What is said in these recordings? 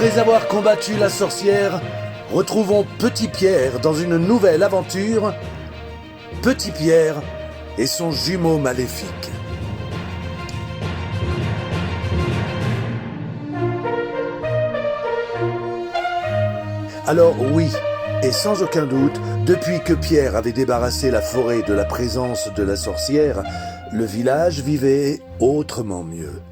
Après avoir combattu la sorcière, retrouvons Petit Pierre dans une nouvelle aventure, Petit Pierre et son jumeau maléfique. Alors oui, et sans aucun doute, depuis que Pierre avait débarrassé la forêt de la présence de la sorcière, le village vivait autrement mieux.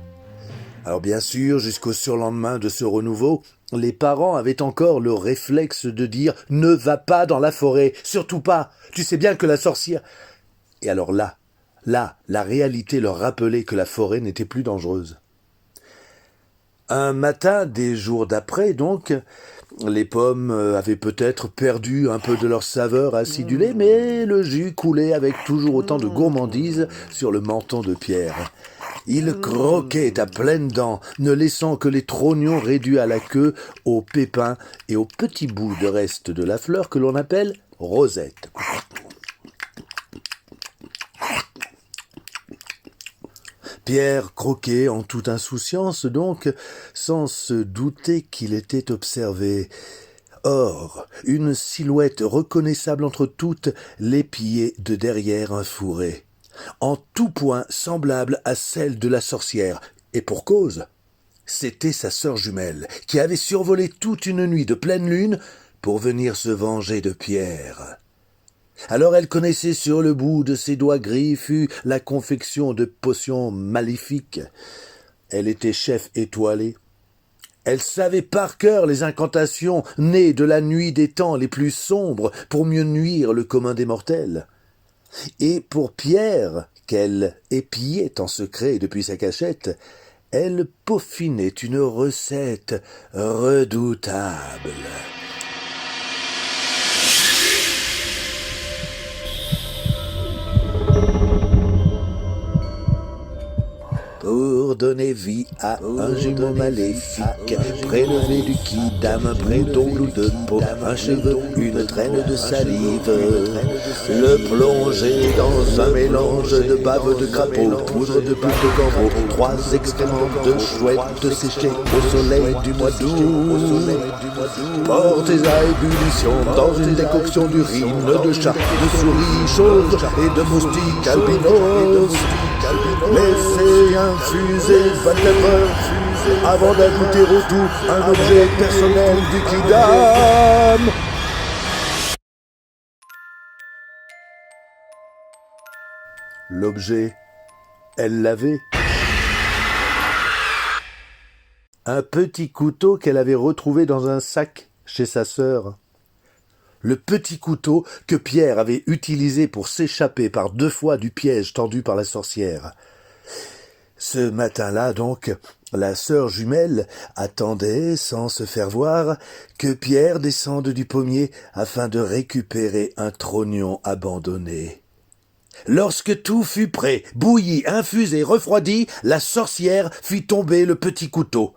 Alors bien sûr, jusqu'au surlendemain de ce renouveau, les parents avaient encore le réflexe de dire « Ne va pas dans la forêt, surtout pas, tu sais bien que la sorcière… » Et alors là, la réalité leur rappelait que la forêt n'était plus dangereuse. Un matin des jours d'après, donc, les pommes avaient peut-être perdu un peu de leur saveur acidulée, mais le jus coulait avec toujours autant de gourmandise sur le menton de Pierre. Il croquait à pleines dents, ne laissant que les trognons réduits à la queue, aux pépins et aux petits bouts de reste de la fleur que l'on appelle rosette. Pierre croquait en toute insouciance donc, sans se douter qu'il était observé. Or, une silhouette reconnaissable entre toutes l'épiait de derrière un fourré, en tout point semblable à celle de la sorcière, et pour cause. C'était sa sœur jumelle, qui avait survolé toute une nuit de pleine lune pour venir se venger de Pierre. Alors elle connaissait sur le bout de ses doigts griffus la confection de potions maléfiques. Elle était chef étoilé. Elle savait par cœur les incantations nées de la nuit des temps les plus sombres pour mieux nuire le commun des mortels. Et pour Pierre, qu'elle épiait en secret depuis sa cachette, elle peaufinait une recette redoutable. Pour donner vie à un jumeau maléfique, prélever du quidam, un bouton ou deux peaux, un cheveu, une traîne de salive, le plonger dans un mélange de bave de crapaud, poudre de pulpe de corbeau, 3 excréments de chouette séchés au soleil du mois d'août. Portez à ébullition dans une décoction d'urine, de chat, de souris chauves et de moustiques albinos. Laissez infuser 24 heures avant d'ajouter au tout un objet personnel du Kidam. L'objet, elle l'avait. Un petit couteau qu'elle avait retrouvé dans un sac chez sa sœur. Le petit couteau que Pierre avait utilisé pour s'échapper par 2 fois du piège tendu par la sorcière. Ce matin-là, donc, la sœur jumelle attendait, sans se faire voir, que Pierre descende du pommier afin de récupérer un trognon abandonné. Lorsque tout fut prêt, bouilli, infusé, refroidi, la sorcière fit tomber le petit couteau.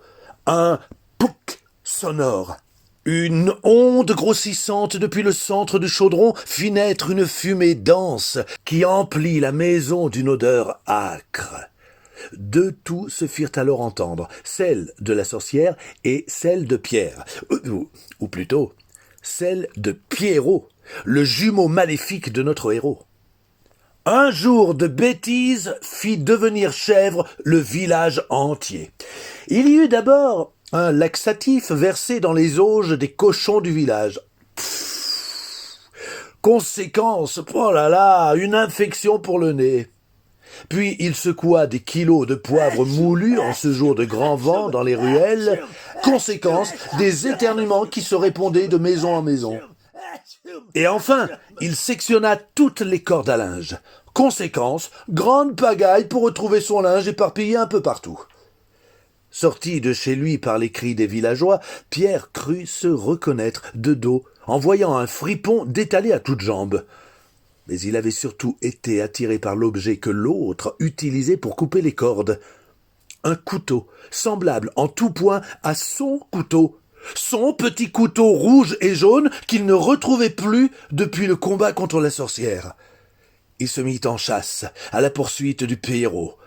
Un pouc sonore. Une onde grossissante depuis le centre du chaudron fit naître une fumée dense qui emplit la maison d'une odeur âcre. 2 toux se firent alors entendre, celle de la sorcière et celle de Pierre, ou plutôt, celle de Pierrot, le jumeau maléfique de notre héros. Un jour de bêtise fit devenir chèvre le village entier. Il y eut d'abord un laxatif versé dans les auges des cochons du village. Conséquence, oh là là, une infection pour le nez. Puis il secoua des kilos de poivre moulu en ce jour de grand vent dans les ruelles. Conséquence, des éternuements qui se répondaient de maison en maison. Et enfin, il sectionna toutes les cordes à linge. Conséquence, grande pagaille pour retrouver son linge éparpillé un peu partout. Sorti de chez lui par les cris des villageois, Pierre crut se reconnaître de dos en voyant un fripon détalé à toutes jambes. Mais il avait surtout été attiré par l'objet que l'autre utilisait pour couper les cordes. Un couteau, semblable en tout point à son couteau. Son petit couteau rouge et jaune qu'il ne retrouvait plus depuis le combat contre la sorcière. Il se mit en chasse, à la poursuite du Pierrot.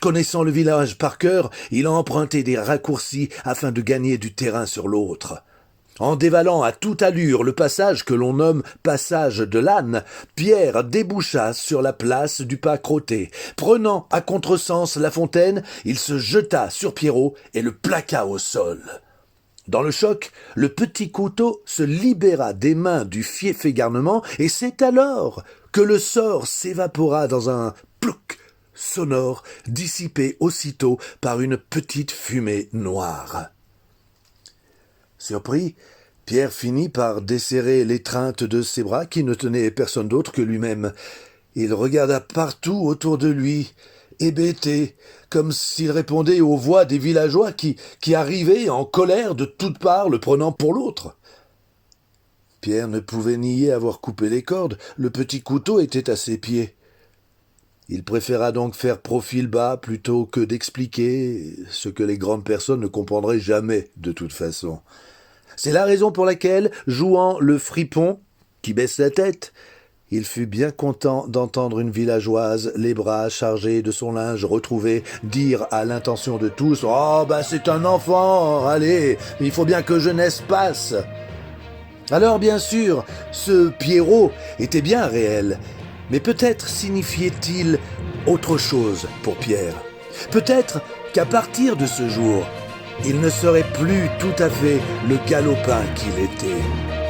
Connaissant le village par cœur, il a emprunté des raccourcis afin de gagner du terrain sur l'autre. En dévalant à toute allure le passage que l'on nomme passage de l'âne, Pierre déboucha sur la place du pas crotté. Prenant à contresens la fontaine, il se jeta sur Pierrot et le plaqua au sol. Dans le choc, le petit couteau se libéra des mains du fief égarnement, et c'est alors que le sort s'évapora dans un plouc sonore, dissipé aussitôt par une petite fumée noire. Surpris, Pierre finit par desserrer l'étreinte de ses bras qui ne tenaient personne d'autre que lui-même. Il regarda partout autour de lui, hébété, comme s'il répondait aux voix des villageois qui arrivaient en colère de toutes parts, le prenant pour l'autre. Pierre ne pouvait nier avoir coupé les cordes, le petit couteau était à ses pieds. Il préféra donc faire profil bas plutôt que d'expliquer ce que les grandes personnes ne comprendraient jamais de toute façon. C'est la raison pour laquelle, jouant le fripon, qui baisse la tête, il fut bien content d'entendre une villageoise, les bras chargés de son linge retrouvé, dire à l'intention de tous « Oh, c'est un enfant, allez, il faut bien que jeunesse passe !» Alors, bien sûr, ce Pierrot était bien réel, mais peut-être signifiait-il autre chose pour Pierre. Peut-être qu'à partir de ce jour, il ne serait plus tout à fait le galopin qu'il était.